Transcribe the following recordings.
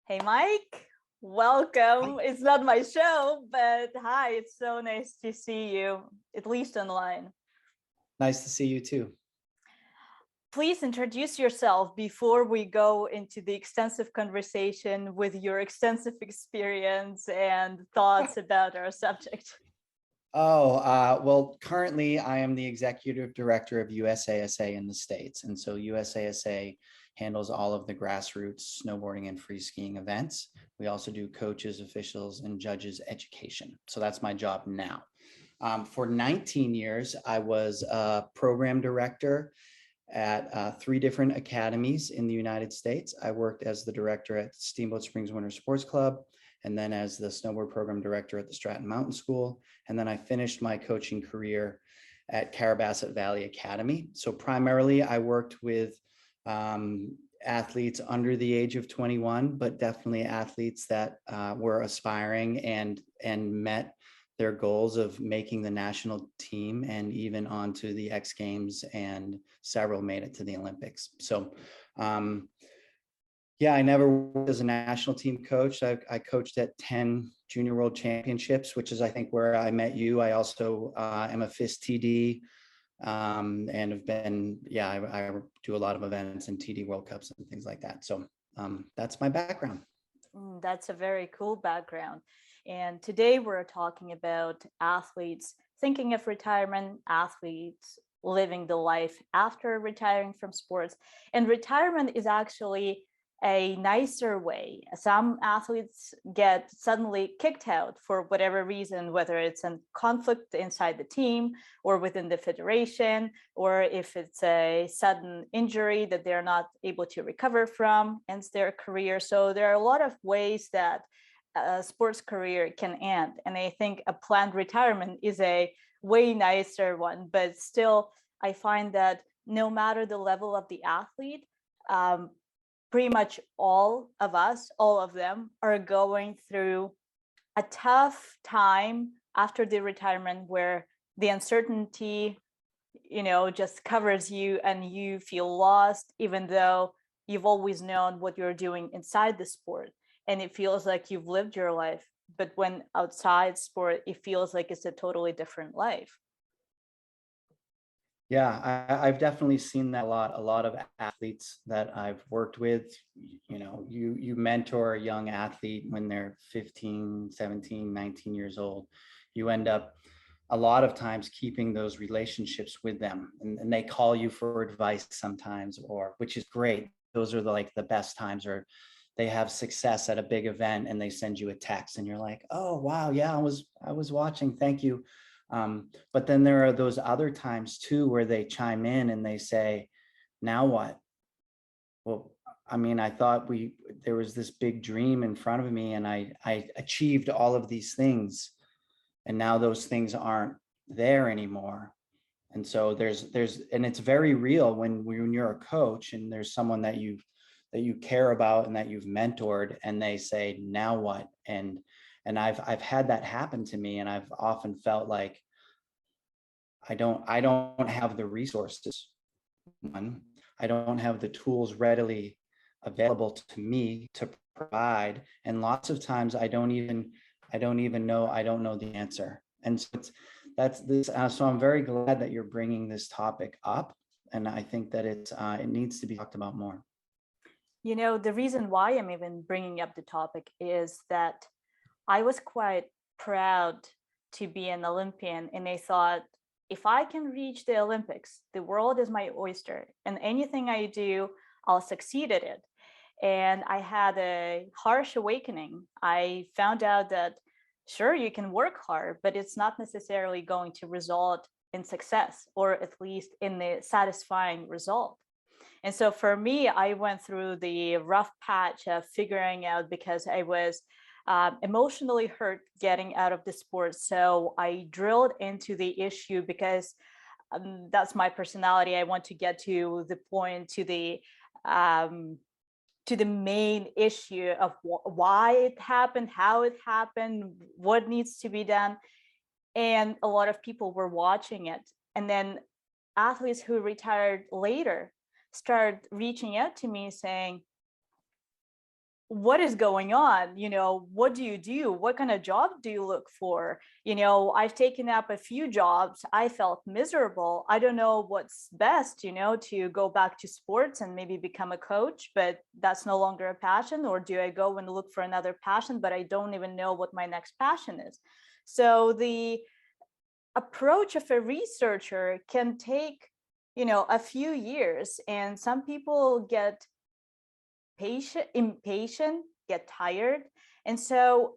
Hey, Mike, welcome. It's not my show, but hi, it's so nice to see you, at least online. Nice to see you too. Please introduce yourself before we go into the extensive conversation with your extensive experience and thoughts about our subject. Well, currently I am the executive director of USASA in the States. And so USASA handles all of the grassroots snowboarding and free skiing events. We also do coaches, officials, and judges education. So that's my job now. For 19 years, I was a program director at 3 different academies in the United States. I worked as the director at Steamboat Springs Winter Sports Club, and then as the snowboard program director at the Stratton Mountain School. And then I finished my coaching career at Carabasset Valley Academy. So primarily I worked with athletes under the age of 21, but definitely athletes that were aspiring and met their goals of making the national team and even onto the X Games, and several made it to the Olympics. So yeah, I never worked as a national team coach. I coached at 10 junior world championships, which is, I think, where I met you. I also am a FIS TD and have been, I do a lot of events and TD World Cups and things like that. So that's my background. That's a very cool background. And today we're talking about athletes thinking of retirement, athletes living the life after retiring from sports. And retirement is actually a nicer way. Some athletes get suddenly kicked out for whatever reason, whether it's a conflict inside the team or within the federation, or if it's a sudden injury that they're not able to recover from, ends their career. So there are a lot of ways that a sports career can end. And I think a planned retirement is a way nicer one, but still, I find that no matter the level of the athlete, pretty much all of us, all of them, are going through a tough time after the retirement where the uncertainty, just covers you and you feel lost, even though you've always known what you're doing inside the sport. And it feels like you've lived your life. But when outside sport, it feels like it's a totally different life. Yeah, I've definitely seen that a lot. A lot of athletes that I've worked with, you mentor a young athlete when they're 15, 17, 19 years old. You end up a lot of times keeping those relationships with them, and they call you for advice sometimes, or which is great. Those are the best times, or they have success at a big event and they send you a text and you're like, oh wow, yeah, I was watching, thank you. But then there are those other times too where they chime in and they say, now what? Well, I mean, I thought there was this big dream in front of me and I achieved all of these things, and now those things aren't there anymore. And so and it's very real when you're a coach and there's someone that you care about and that you've mentored, and they say, now what? And I've had that happen to me, and I've often felt like I don't have the resources. One, I don't have the tools readily available to me to provide, and lots of times I don't even know the answer. And so that's this. So I'm very glad that you're bringing this topic up, and I think that it needs to be talked about more. The reason why I'm even bringing up the topic is that I was quite proud to be an Olympian, and I thought, if I can reach the Olympics, the world is my oyster, and anything I do, I'll succeed at it. And I had a harsh awakening. I found out that sure, you can work hard, but it's not necessarily going to result in success, or at least in the satisfying result. And so for me, I went through the rough patch of figuring out, because I was emotionally hurt getting out of the sport. So I drilled into the issue because that's my personality. I want to get to the point, to the main issue of why it happened, how it happened, what needs to be done. And a lot of people were watching it. And then athletes who retired later started reaching out to me saying, what is going on? What do you do? What kind of job do you look for? I've taken up a few jobs. I felt miserable. I don't know what's best, to go back to sports and maybe become a coach, but that's no longer a passion. Or do I go and look for another passion, but I don't even know what my next passion is? So the approach of a researcher can take, a few years, and some people get impatient, get tired. And so,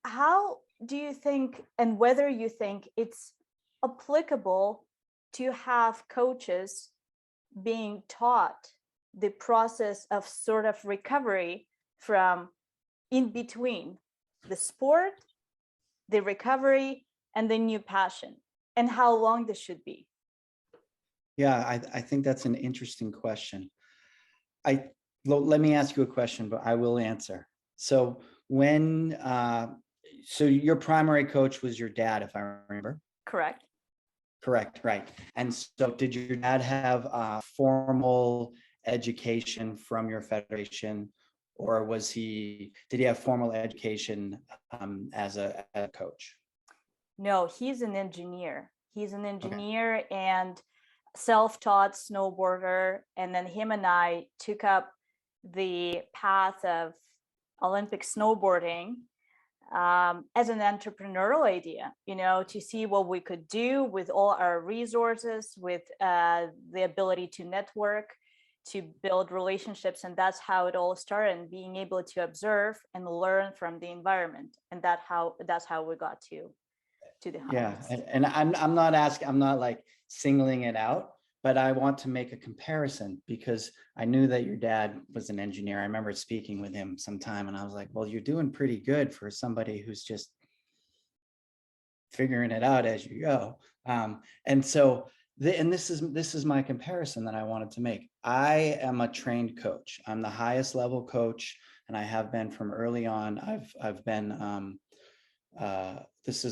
how do you think, and whether you think it's applicable to have coaches being taught the process of sort of recovery from in between the sport, the recovery, and the new passion, and how long this should be? Yeah, I think that's an interesting question. Let me ask you a question, but I will answer. So so your primary coach was your dad, if I remember. Correct. Correct, right. And so did your dad have formal education from your federation, or did he have formal education as a coach? No, he's an engineer. He's an Okay. engineer and self-taught snowboarder. And then him and I took up the path of Olympic snowboarding as an entrepreneurial idea, to see what we could do with all our resources, with the ability to network, to build relationships. And that's how it all started, and being able to observe and learn from the environment. And that's how we got to the Yeah, highest. and I'm not like singling it out, but I want to make a comparison because I knew that your dad was an engineer. I remember speaking with him sometime, and I was like, well, you're doing pretty good for somebody who's just figuring it out as you go. And so this is my comparison that I wanted to make. I am a trained coach. I'm the highest level coach, and I have been from early on. I've been this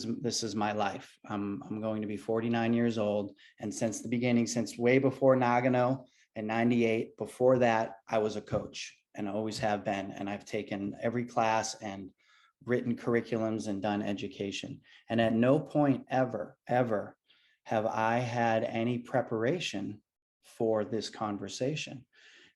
is my life. I'm going to be 49 years old, and since the beginning, since way before Nagano in '98, before that, I was a coach, and I always have been. And I've taken every class and written curriculums and done education. And at no point ever have I had any preparation for this conversation.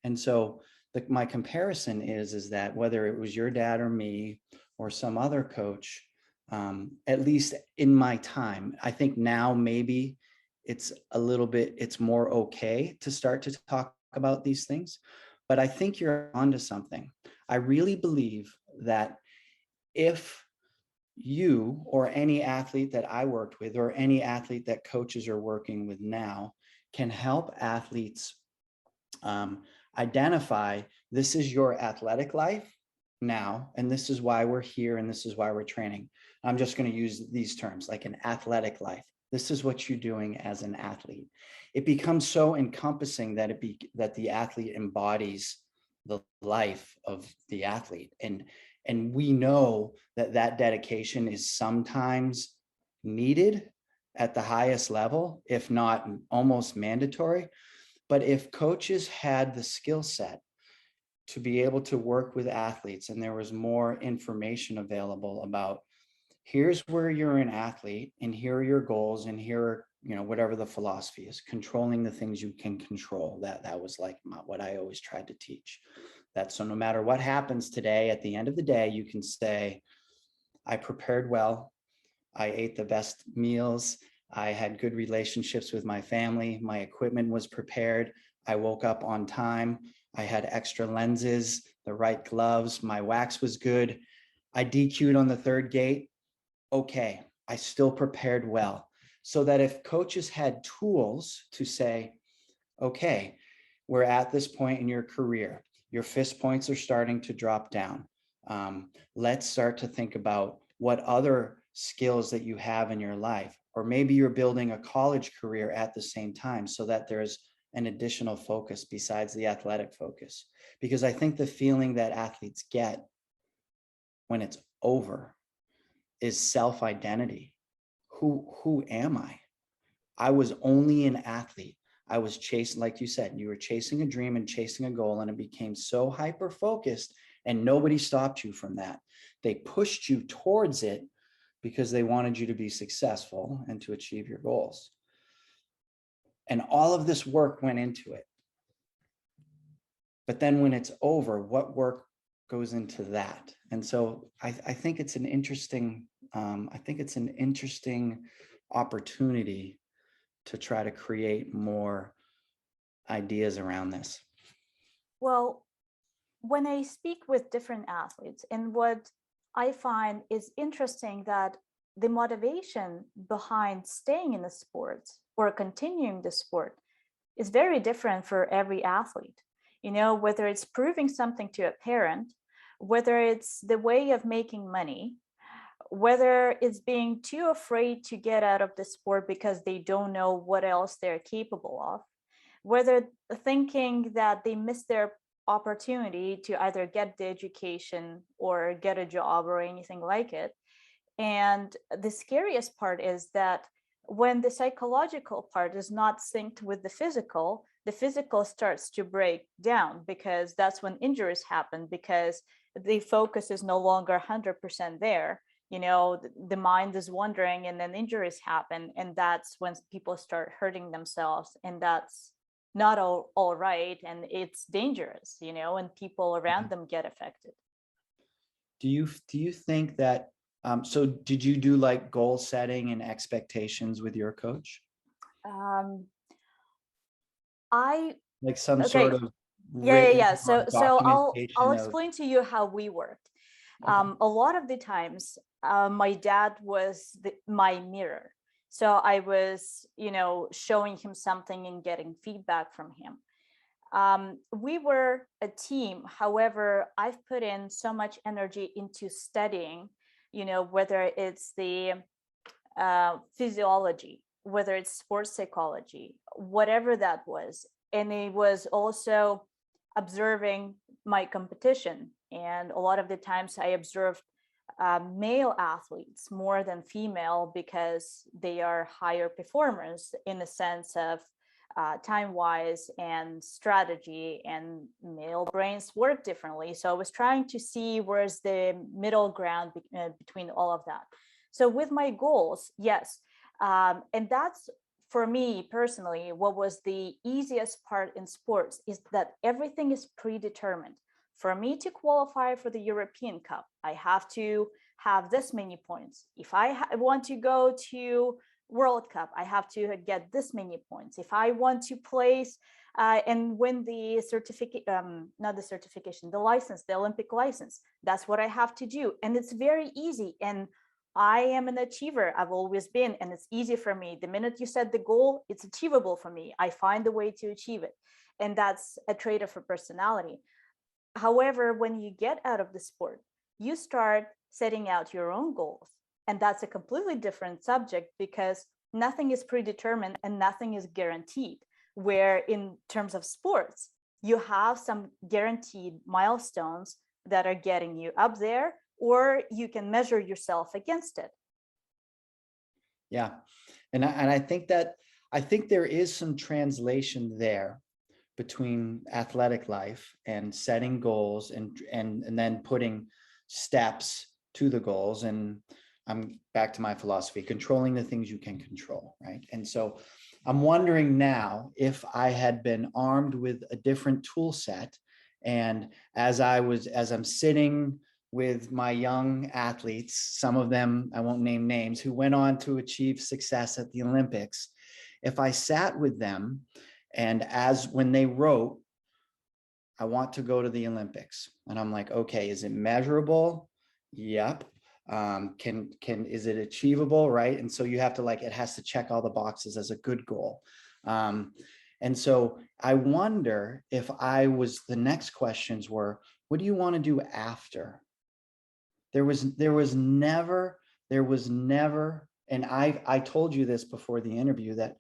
And so my comparison is that whether it was your dad or me or some other coach, at least in my time, I think now maybe it's more okay to start to talk about these things. But I think you're onto something. I really believe that if you or any athlete that I worked with, or any athlete that coaches are working with now, can help athletes identify, this is your athletic life now, and this is why we're here, and this is why we're training. I'm just going to use these terms, like an athletic life. This is what you're doing as an athlete. It becomes so encompassing that the athlete embodies the life of the athlete. And we know that dedication is sometimes needed at the highest level, if not almost mandatory. But if coaches had the skill set to be able to work with athletes, and there was more information available about, here's where you're an athlete, and here are your goals, and here are, whatever the philosophy is, controlling the things you can control. That was like what I always tried to teach. That so no matter what happens today, at the end of the day, you can say, I prepared well, I ate the best meals, I had good relationships with my family, my equipment was prepared, I woke up on time, I had extra lenses, the right gloves, my wax was good, I DQ'd on the third gate. Okay, I still prepared well. So that if coaches had tools to say, okay, we're at this point in your career, your fist points are starting to drop down. Let's start to think about what other skills that you have in your life, or maybe you're building a college career at the same time, so that there's an additional focus besides the athletic focus. Because I think the feeling that athletes get when it's over is self-identity. Who am I? I was only an athlete. I was chasing, like you said, you were chasing a dream and chasing a goal, and it became so hyper focused And nobody stopped you from that. They pushed you towards it because they wanted you to be successful and to achieve your goals. And all of this work went into it. But then when it's over, what work goes into that? And so I think it's an interesting, opportunity to try to create more ideas around this. Well, when I speak with different athletes, and what I find is interesting, that the motivation behind staying in the sport or continuing the sport is very different for every athlete. You know, whether it's proving something to a parent, whether it's the way of making money, whether it's being too afraid to get out of the sport because they don't know what else they're capable of, whether thinking that they missed their opportunity to either get the education or get a job or anything like it. And the scariest part is that when the psychological part is not synced with the physical starts to break down, because that's when injuries happen, because the focus is no longer 100% there. You know, the mind is wandering, and then injuries happen. And that's when people start hurting themselves. And that's not all right. And it's dangerous, you know, and people around them get affected. Do you think that, so did you do like goal setting and expectations with your coach? Um, I Like some Okay. sort of Yeah. written or So I'll documentation of, explain to you how we worked. okay. A lot of the times, my dad was my mirror. So I was, you know, showing him something and getting feedback from him. We were a team. However, I've put in so much energy into studying, you know, whether it's the physiology, whether it's sports psychology, whatever that was. And it was also observing my competition. And a lot of the times I observed male athletes more than female, because they are higher performers in the sense of time wise and strategy, and male brains work differently. So I was trying to see where's the middle ground between all of that. So with my goals, yes. And that's, for me personally, what was the easiest part in sports is that everything is predetermined. For me to qualify for the European Cup, I have to have this many points. If I want to go to World Cup, I have to get this many points. If I want to place and win the certificate, not the certification, the license, the Olympic license, that's what I have to do. And it's very easy. And I am an achiever. I've always been, and it's easy for me. The minute you set the goal, it's achievable for me. I find a way to achieve it. And that's a trait of a personality. However, when you get out of the sport, you start setting out your own goals. And that's a completely different subject, because nothing is predetermined and nothing is guaranteed. Where in terms of sports, you have some guaranteed milestones that are getting you up there, or you can measure yourself against it. Yeah. And I think there is some translation there between athletic life and setting goals and then putting steps to the goals. And I'm back to my philosophy, controlling the things you can control, right? And so I'm wondering now, if I had been armed with a different tool set, and as I'm sitting with my young athletes, some of them, I won't name names, who went on to achieve success at the Olympics, if I sat with them, and when they wrote, I want to go to the Olympics, and I'm like, okay, is it measurable? Yep. Is it achievable? Right. And so you have to, it has to check all the boxes as a good goal. And so I wonder if the next questions were, what do you want to do after? There was never, and I told you this before the interview, that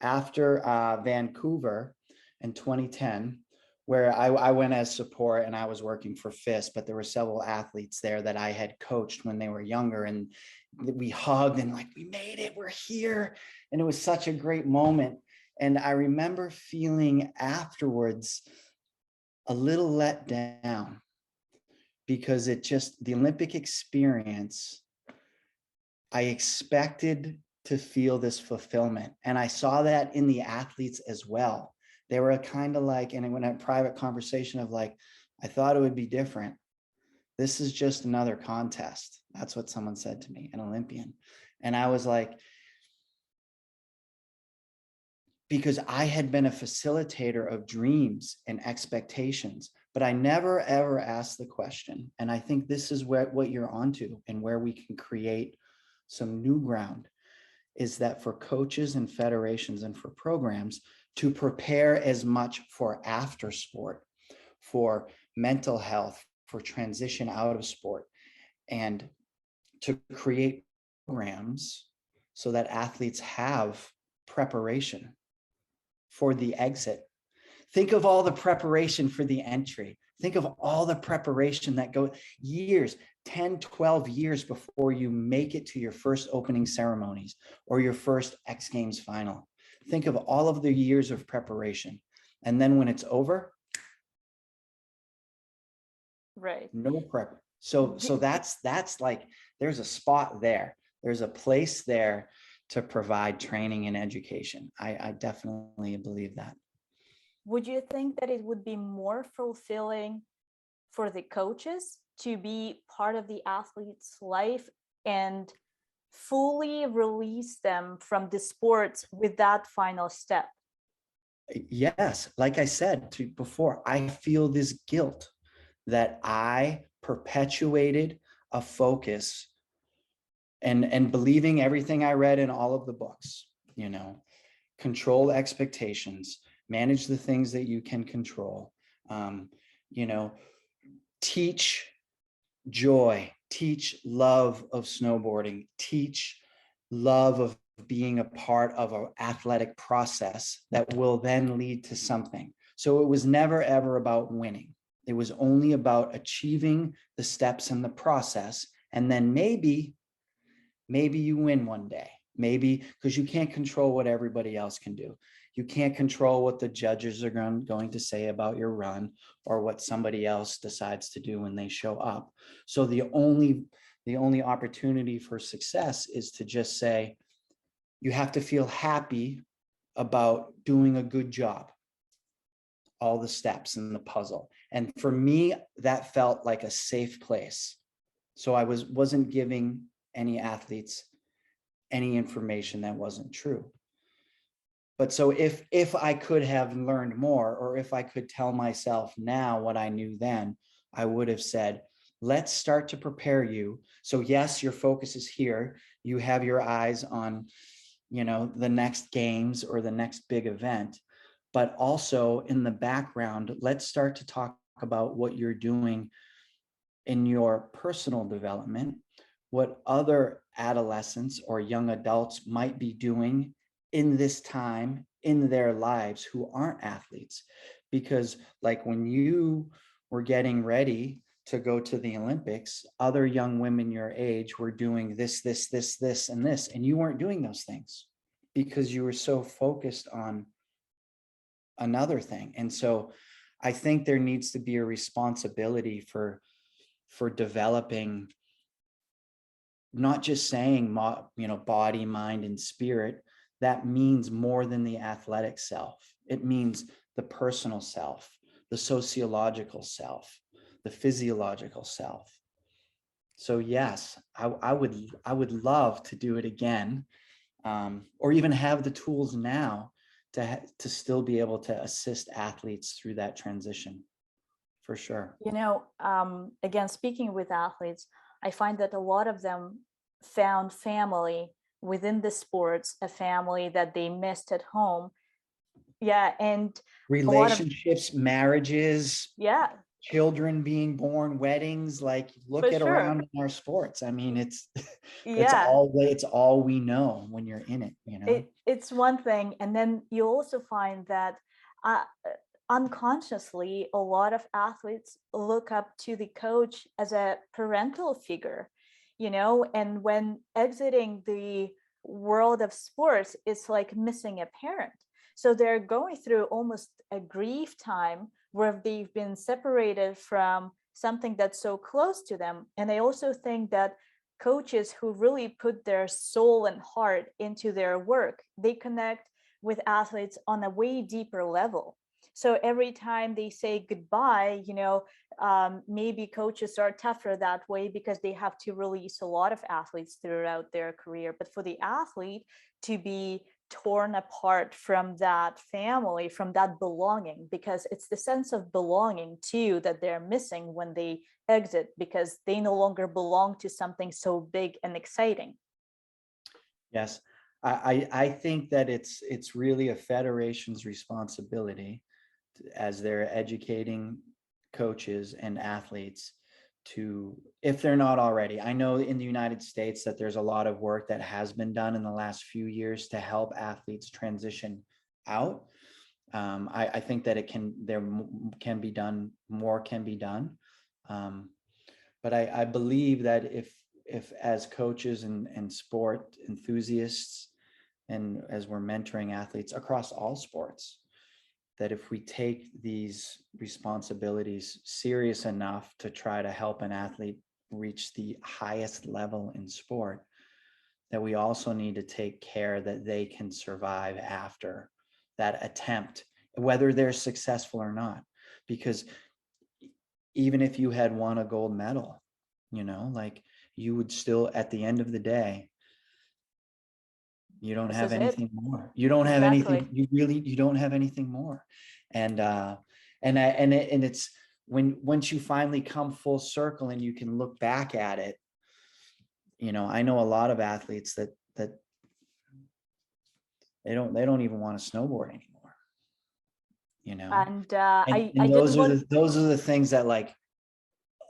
after Vancouver in 2010, where I went as support and I was working for FIS, but there were several athletes there that I had coached when they were younger, and we hugged and we made it, we're here. And it was such a great moment. And I remember feeling afterwards a little let down, because the Olympic experience, I expected to feel this fulfillment. And I saw that in the athletes as well. They were kind of like, and when I had a private conversation of like, I thought it would be different. This is just another contest. That's what someone said to me, an Olympian. And I was like, because I had been a facilitator of dreams and expectations, but I never ever asked the question. And I think this is what you're onto and where we can create some new ground, is that for coaches and federations and for programs to prepare as much for after sport, for mental health, for transition out of sport, and to create programs so that athletes have preparation for the exit. Think of all the preparation for the entry. Think of all the preparation that goes years, 10, 12 years before you make it to your first opening ceremonies or your first X Games final. Think of all of the years of preparation. And then when it's over, Right. no prep. So that's like, there's a spot there. There's a place there to provide training and education. I definitely believe that. Would you think that it would be more fulfilling for the coaches to be part of the athlete's life and fully release them from the sports with that final step? Yes, like I said before, I feel this guilt that I perpetuated a focus and believing everything I read in all of the books, control expectations, manage the things that you can control, teach joy, teach love of snowboarding, teach love of being a part of an athletic process that will then lead to something. So it was never ever about winning. It was only about achieving the steps in the process. And then maybe you win one day, maybe, because you can't control what everybody else can do. You can't control what the judges are going to say about your run or what somebody else decides to do when they show up. So the only opportunity for success is to just say, you have to feel happy about doing a good job, all the steps in the puzzle. And for me, that felt like a safe place. So I wasn't giving any athletes any information that wasn't true. But so if I could have learned more, or if I could tell myself now what I knew then, I would have said, let's start to prepare you. So yes, your focus is here. You have your eyes on, the next games or the next big event, but also in the background, let's start to talk about what you're doing in your personal development, what other adolescents or young adults might be doing in this time in their lives who aren't athletes. Because like when you were getting ready to go to the Olympics, other young women your age were doing this, and this, and you weren't doing those things because you were so focused on another thing. And so I think there needs to be a responsibility for developing, not just saying, body, mind, and spirit. That means more than the athletic self. It means the personal self, the sociological self, the physiological self. So yes, I would love to do it again, or even have the tools now to still be able to assist athletes through that transition, for sure. Again, speaking with athletes, I find that a lot of them found family within the sports, a family that they missed at home. Yeah. And Relationships, marriages, yeah, children being born, weddings, like look for at sure. around in our sports. I mean, it's Yeah. it's all we know when you're in it, It's one thing. And then you also find that uh, unconsciously, a lot of athletes look up to the coach as a parental figure, and when exiting the world of sports, it's like missing a parent. So they're going through almost a grief time where they've been separated from something that's so close to them. And I also think that coaches who really put their soul and heart into their work, they connect with athletes on a way deeper level. So every time they say goodbye, maybe coaches are tougher that way because they have to release a lot of athletes throughout their career. But for the athlete to be torn apart from that family, from that belonging, because it's the sense of belonging too that they're missing when they exit, because they no longer belong to something so big and exciting. Yes, I think that it's really a federation's responsibility as they're educating coaches and athletes to, if they're not already. I know in the United States that there's a lot of work that has been done in the last few years to help athletes transition out. I think that there can be done, more can be done. But I believe that if as coaches and sport enthusiasts, and as we're mentoring athletes across all sports, that if we take these responsibilities serious enough to try to help an athlete reach the highest level in sport, that we also need to take care that they can survive after that attempt, whether they're successful or not. Because even if you had won a gold medal, like, you would still, at the end of the day, you don't This have is it. anything more. You don't have anything. Exactly. You don't have anything more. And it's once you finally come full circle and you can look back at it, I know a lot of athletes that they don't even want to snowboard anymore. And I And didn't want. those are the things that, like,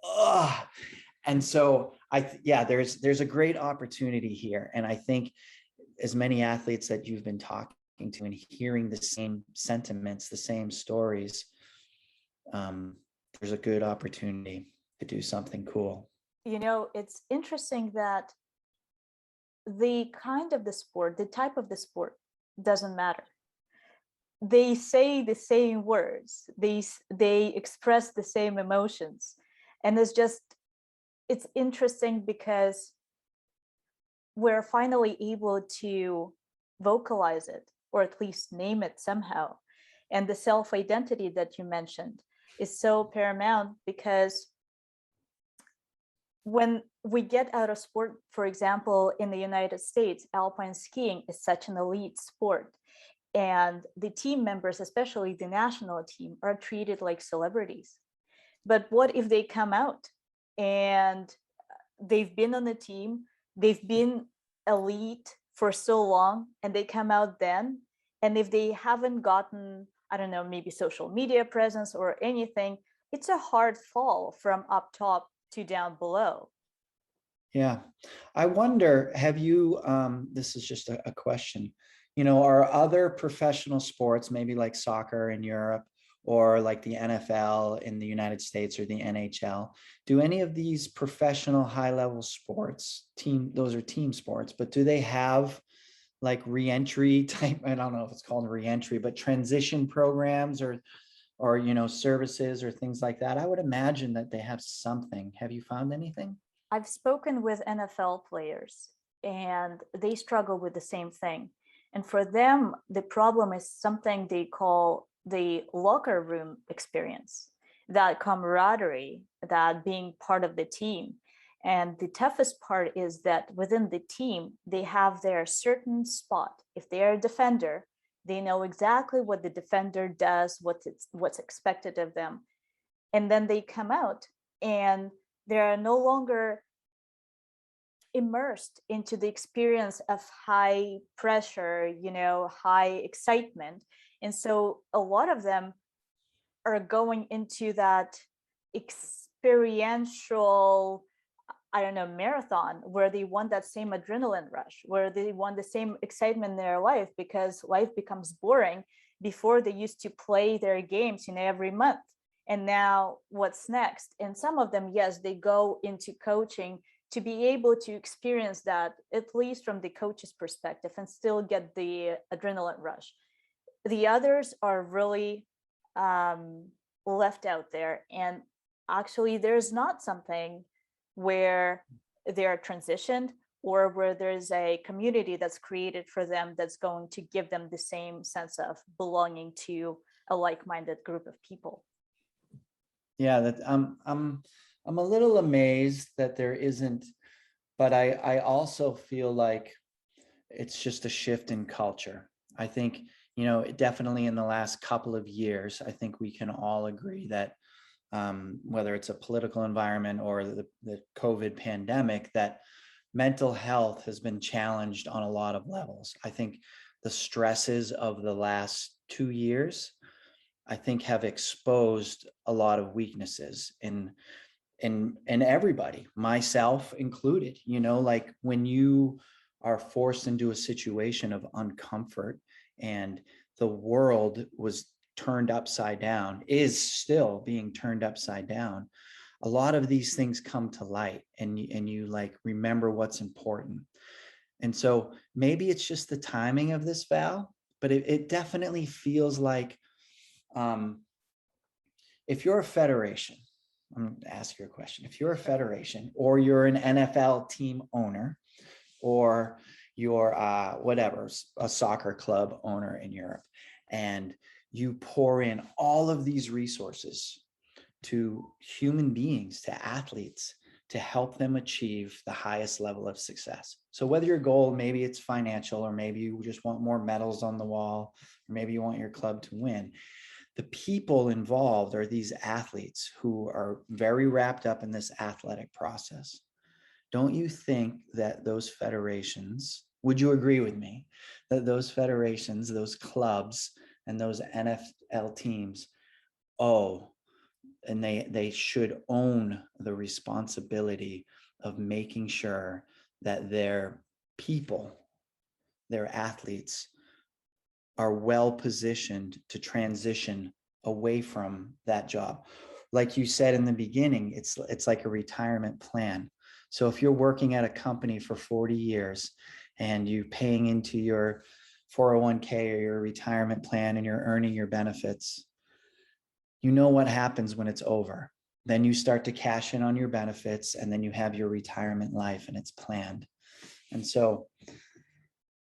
ugh. And so there's a great opportunity here. And I think as many athletes that you've been talking to and hearing the same sentiments, the same stories, there's a good opportunity to do something cool. It's interesting that the kind of the sport, the type of the sport doesn't matter. They say the same words, they express the same emotions. And it's interesting because we're finally able to vocalize it, or at least name it somehow. And the self-identity that you mentioned is so paramount, because when we get out of sport, for example, in the United States, alpine skiing is such an elite sport. And the team members, especially the national team, are treated like celebrities. But what if they come out and they've been on the team, they've been elite for so long, and they come out then, and if they haven't gotten, I don't know, maybe social media presence or anything, it's a hard fall from up top to down below. Yeah. I wonder, have you, this is just a question, are other professional sports, maybe like soccer in Europe or like the NFL in the United States or the NHL, do any of these professional high-level sports, those are team sports, but do they have like reentry type, I don't know if it's called reentry, but transition programs or services or things like that? I would imagine that they have something. Have you found anything? I've spoken with NFL players, and they struggle with the same thing. And for them, the problem is something they call the locker room experience, that camaraderie, that being part of the team. And the toughest part is that within the team, they have their certain spot. If they're a defender, they know exactly what the defender does, what's expected of them. And then they come out and they're no longer immersed into the experience of high pressure, high excitement. And so a lot of them are going into that experiential, I don't know, marathon, where they want that same adrenaline rush, where they want the same excitement in their life, because life becomes boring. Before, they used to play their games, every month. And now what's next? And some of them, yes, they go into coaching to be able to experience that, at least from the coach's perspective, and still get the adrenaline rush. The others are really left out there. And actually there's not something where they're transitioned or where there's a community that's created for them that's going to give them the same sense of belonging to a like-minded group of people. Yeah, that I'm a little amazed that there isn't, but I also feel like it's just a shift in culture. I think, definitely in the last couple of years, I think we can all agree that whether it's a political environment or the COVID pandemic, that mental health has been challenged on a lot of levels. I think the stresses of the last 2 years, I think, have exposed a lot of weaknesses in everybody, myself included. Like when you are forced into a situation of uncomfort and the world was turned upside down, is still being turned upside down, a lot of these things come to light, and you like remember what's important. And so maybe it's just the timing of this, Val, but it definitely feels like, if you're a federation, I'm going to ask you a question. If you're a federation, or you're an NFL team owner, or you're whatever, a soccer club owner in Europe, and you pour in all of these resources to human beings, to athletes, to help them achieve the highest level of success. So whether your goal, maybe it's financial, or maybe you just want more medals on the wall, or maybe you want your club to win, the people involved are these athletes who are very wrapped up in this athletic process. Don't you think that those federations, would you agree with me, that those federations, those clubs, and those NFL teams, and they should own the responsibility of making sure that their people, their athletes, are well positioned to transition away from that job? Like you said in the beginning, it's like a retirement plan. So if you're working at a company for 40 years and you're paying into your 401k or your retirement plan and you're earning your benefits, you know what happens when it's over. Then you start to cash in on your benefits, and then you have your retirement life, and it's planned. And so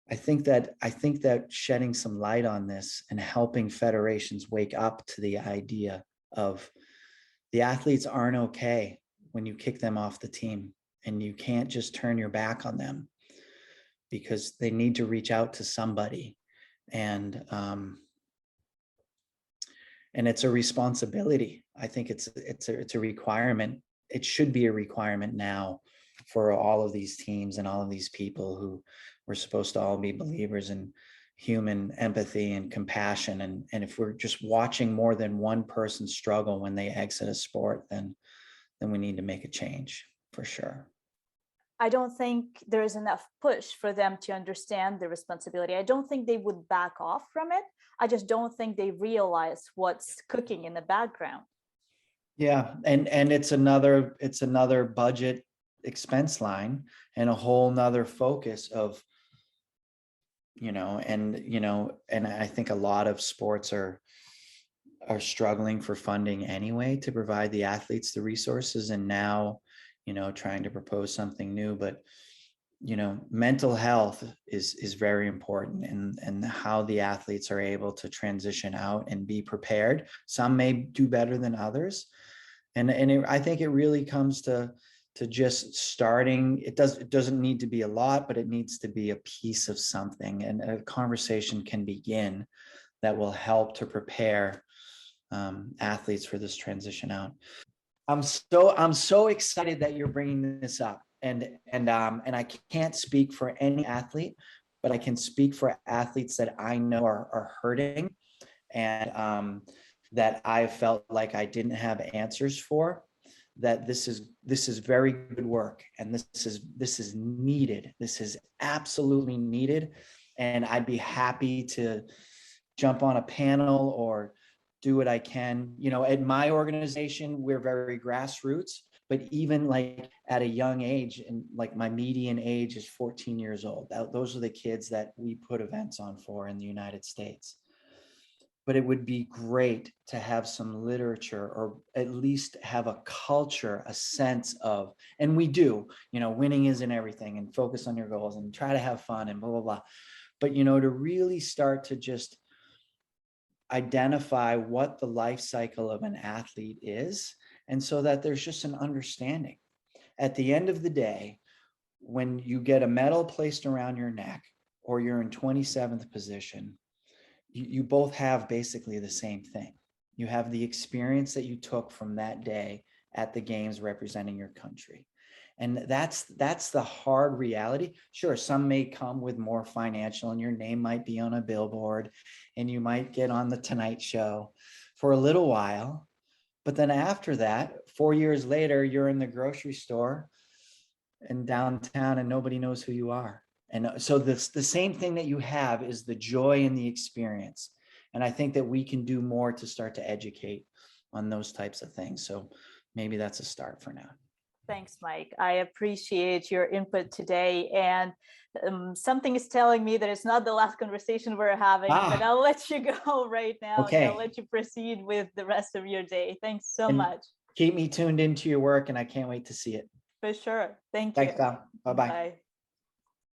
I think that shedding some light on this and helping federations wake up to the idea of the athletes aren't okay when you kick them off the team, and you can't just turn your back on them, because they need to reach out to somebody. And it's a responsibility. I think it's a requirement. It should be a requirement now for all of these teams and all of these people who we're supposed to all be believers in human empathy and compassion. And if we're just watching more than one person struggle when they exit a sport, then we need to make a change for sure. I don't think there is enough push for them to understand the responsibility. I don't think they would back off from it. I just don't think they realize what's cooking in the background. Yeah, and it's another budget expense line, and a whole nother focus of, and I think a lot of sports are struggling for funding anyway to provide the athletes the resources, and now, trying to propose something new. But mental health is very important, and how the athletes are able to transition out and be prepared. Some may do better than others, and I think it really comes to just starting. It doesn't need to be a lot, but it needs to be a piece of something, and a conversation can begin that will help to prepare athletes for this transition out. I'm so excited that you're bringing this up, and I can't speak for any athlete, but I can speak for athletes that I know are hurting, and that I felt like I didn't have answers for. That this is very good work, and this is needed. This is absolutely needed, and I'd be happy to jump on a panel or do what I can. At my organization, we're very grassroots, but even like at a young age, and like my median age is 14 years old. Those are the kids that we put events on for in the United States. but it would be great to have some literature, or at least have a culture, a sense of, and we do, winning isn't everything, and focus on your goals and try to have fun and blah, blah, blah. But, to really start to just identify what the life cycle of an athlete is. And so that there's just an understanding. At the end of the day, when you get a medal placed around your neck, or you're in 27th position, you both have basically the same thing. You have the experience that you took from that day at the games representing your country. And that's the hard reality. Sure, some may come with more financial, and your name might be on a billboard, and you might get on the Tonight Show for a little while. But then after that, 4 years later, you're in the grocery store in downtown and nobody knows who you are. And so the same thing that you have is the joy and the experience. And I think that we can do more to start to educate on those types of things. So maybe that's a start for now. Thanks, Mike. I appreciate your input today. And something is telling me that it's not the last conversation we're having, but I'll let you go right now. Okay. And I'll let you proceed with the rest of your day. Thanks so much. Keep me tuned into your work, and I can't wait to see it. For sure. Thank you. Thanks, Val. Bye-bye. Bye.